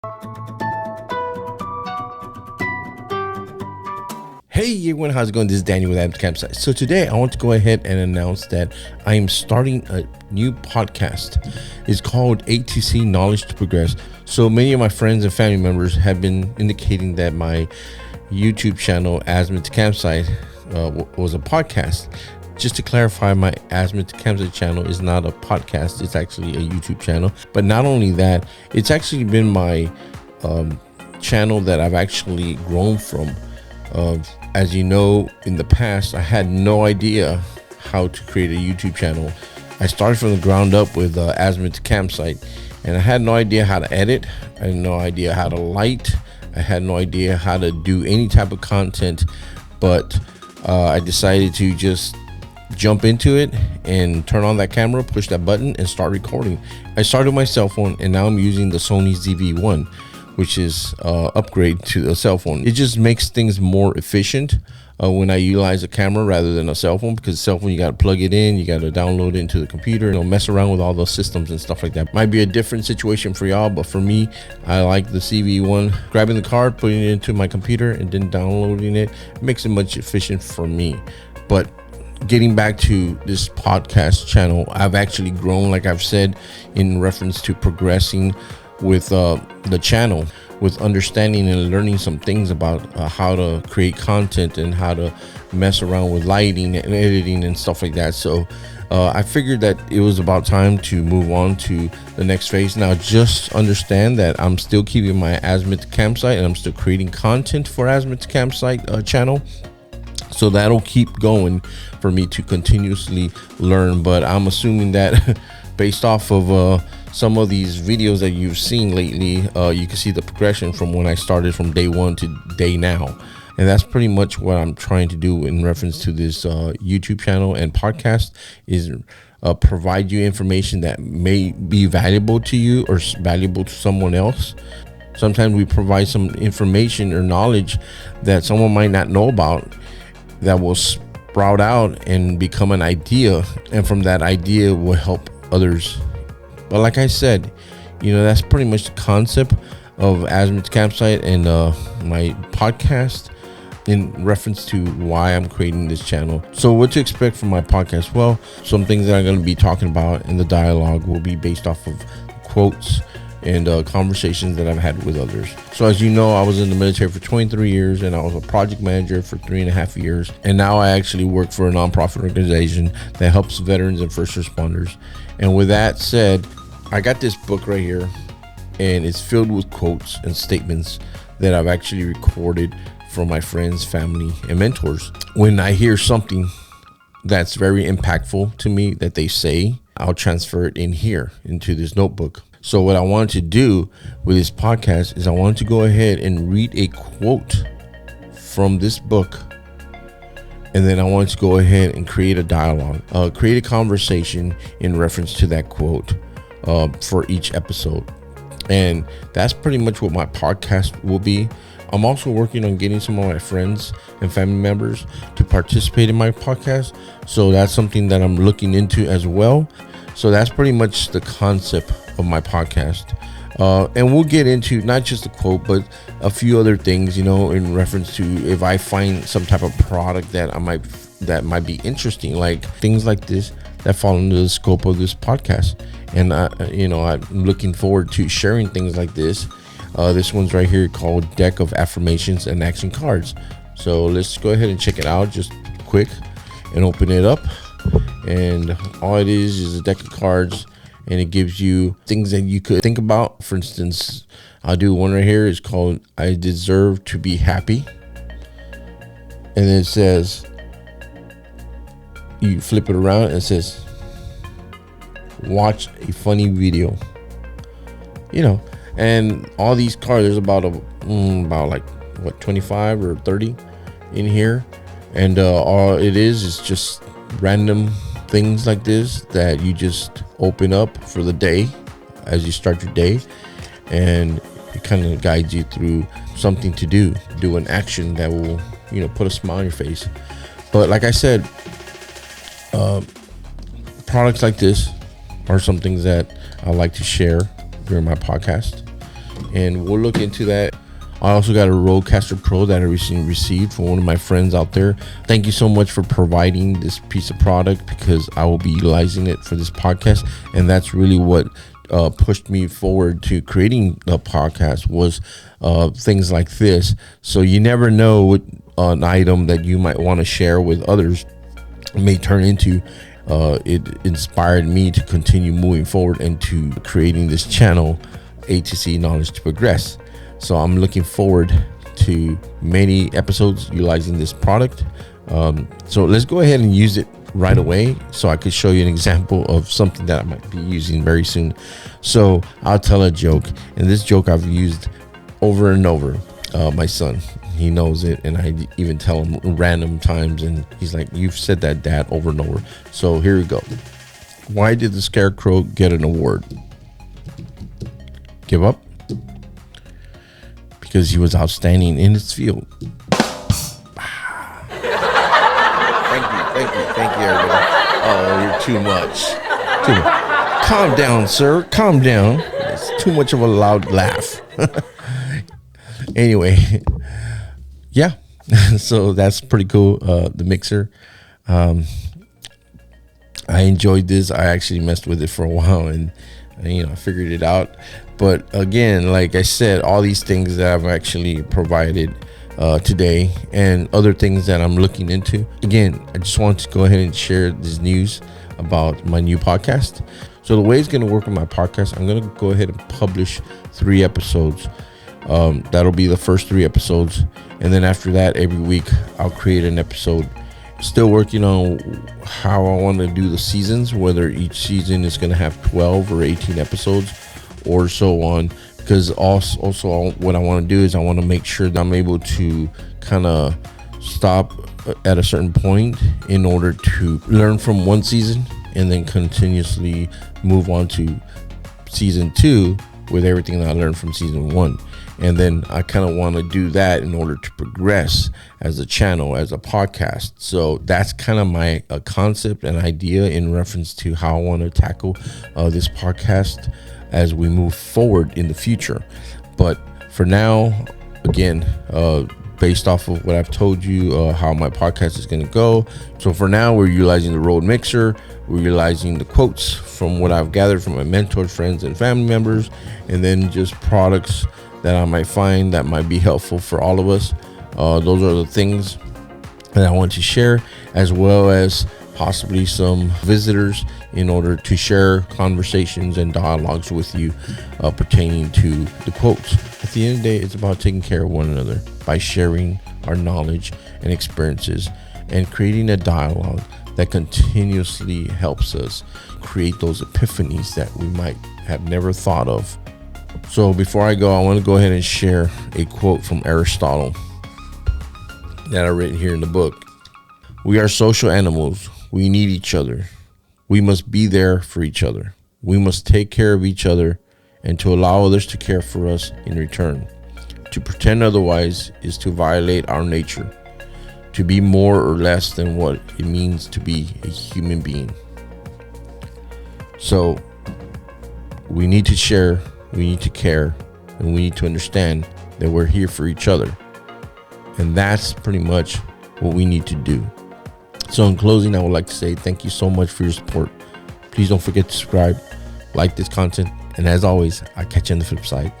Hey everyone, how's it going? This is Daniel with Azimuth2Campsite. So today I want to go ahead and announce that I am starting a new podcast. It's called A2C Knowledge to Progress. So many of my friends and family members have been indicating that my YouTube channel, Azimuth2Campsite, was a podcast. Just to clarify, my Azimuth2Campsite channel is not a podcast. It's actually a YouTube channel. But not only that, it's actually been my channel that I've actually grown from. As you know, in the past, I had no idea how to create a YouTube channel. I started from the ground up with Azimuth2Campsite, and I had no idea how to edit. I had no idea how to light. I had no idea how to do any type of content, but I decided to just jump into it and turn on that camera, push that button, and start recording. I started with my cell phone, and now I'm using the Sony ZV-1, which is upgrade to a cell phone. It just makes things more efficient when I utilize a camera rather than a cell phone, because cell phone, you got to plug it in, you got to download it into the computer, mess around with all those systems and stuff like that. Might be a different situation for y'all, but for me, I like the CV1. Grabbing the card, putting it into my computer, and then downloading it makes it much efficient for me. But getting back to this podcast channel, I've actually grown, like I've said, in reference to progressing with the channel, with understanding and learning some things about how to create content and how to mess around with lighting and editing and stuff like that. So I figured that it was about time to move on to the next phase. Now, just understand that I'm still keeping my Azimuth2Campsite, and I'm still creating content for Azimuth2Campsite channel. So that'll keep going for me to continuously learn. But I'm assuming that based off of some of these videos that you've seen lately, you can see the progression from when I started from day one to day now. And that's pretty much what I'm trying to do in reference to this YouTube channel and podcast, is provide you information that may be valuable to you or valuable to someone else. Sometimes we provide some information or knowledge that someone might not know about, that will sprout out and become an idea, and from that idea will help others. But like I said, that's pretty much the concept of Azimuth2Campsite and my podcast in reference to why I'm creating this channel. So what to expect from my podcast? Well, some things that I'm going to be talking about in the dialogue will be based off of quotes and conversations that I've had with others. So as you know, I was in the military for 23 years, and I was a project manager for 3.5 years. And now I actually work for a nonprofit organization that helps veterans and first responders. And with that said, I got this book right here, and it's filled with quotes and statements that I've actually recorded from my friends, family, and mentors. When I hear something that's very impactful to me that they say, I'll transfer it in here into this notebook. So what I wanted to do with this podcast is I wanted to go ahead and read a quote from this book, and then I wanted to go ahead and create a dialogue, create a conversation in reference to that quote for each episode. And that's pretty much what my podcast will be. I'm also working on getting some of my friends and family members to participate in my podcast, so that's something that I'm looking into as well. So that's pretty much the concept of my podcast. And we'll get into not just the quote, but a few other things, in reference to if I find some type of product that might be interesting, like things like this that fall into the scope of this podcast. And I'm looking forward to sharing things like this. This one's right here called Deck of Affirmations and Action Cards. So let's go ahead and check it out just quick and open it up. And all it is a deck of cards, and it gives you things that you could think about. For instance, I'll do one right here. It's called I Deserve to Be Happy. And it says, you flip it around, and it says, watch a funny video. And all these cards, there's about 25 or 30 in here. And all it is just random things like this that you just open up for the day as you start your day, and it kind of guides you through something to do an action that will put a smile on your face. But like I said, products like this are some things that I like to share during my podcast. and we'll look into that. I also got a Rodecaster Pro that I recently received from one of my friends out there. Thank you so much for providing this piece of product, because I will be utilizing it for this podcast. And that's really what pushed me forward to creating a podcast, was things like this. So you never know what an item that you might want to share with others may turn into. It inspired me to continue moving forward into creating this channel, A2C Knowledge to Progress. So I'm looking forward to many episodes utilizing this product. So let's go ahead and use it right away, so I could show you an example of something that I might be using very soon. So I'll tell a joke, and this joke I've used over and over. My son, he knows it, and I even tell him random times, and he's like, "You've said that, Dad," over and over. So here we go. Why did the Scarecrow get an award? Give up? Because he was outstanding in his field. Thank you, everybody. Oh, you're too much. Calm down, sir. Calm down. It's too much of a loud laugh. Anyway, yeah. So that's pretty cool. The mixer. I enjoyed this. I actually messed with it for a while, and I figured it out. But again, like I said, all these things that I've actually provided today, and other things that I'm looking into. Again, I just want to go ahead and share this news about my new podcast. So the way it's going to work with my podcast, I'm going to go ahead and publish 3 episodes. That'll be the first 3 episodes. And then after that, every week I'll create an episode. Still working on how I want to do the seasons, whether each season is going to have 12 or 18 episodes or so on. Because also what I want to do is I want to make sure that I'm able to kind of stop at a certain point in order to learn from one season and then continuously move on to season 2 with everything that I learned from season 1. And then I kind of want to do that in order to progress as a channel, as a podcast. So that's kind of my concept and idea in reference to how I want to tackle this podcast as we move forward in the future. But for now, again, based off of what I've told you, how my podcast is going to go. So for now, we're utilizing the Rode mixer. We're utilizing the quotes from what I've gathered from my mentors, friends, and family members, and then just products that I might find that might be helpful for all of us. Those are the things that I want to share, as well as possibly some visitors in order to share conversations and dialogues with you pertaining to the quotes. At the end of the day, it's about taking care of one another by sharing our knowledge and experiences and creating a dialogue that continuously helps us create those epiphanies that we might have never thought of. So before I go, I want to go ahead and share a quote from Aristotle that I written here in the book. We are social animals. We need each other. We must be there for each other. We must take care of each other, and to allow others to care for us in return. To pretend otherwise is to violate our nature, to be more or less than what it means to be a human being. So we need to share, we need to care, and we need to understand that we're here for each other. And that's pretty much what we need to do. So in closing, I would like to say thank you so much for your support. Please don't forget to subscribe, like this content, and as always, I'll catch you on the flip side.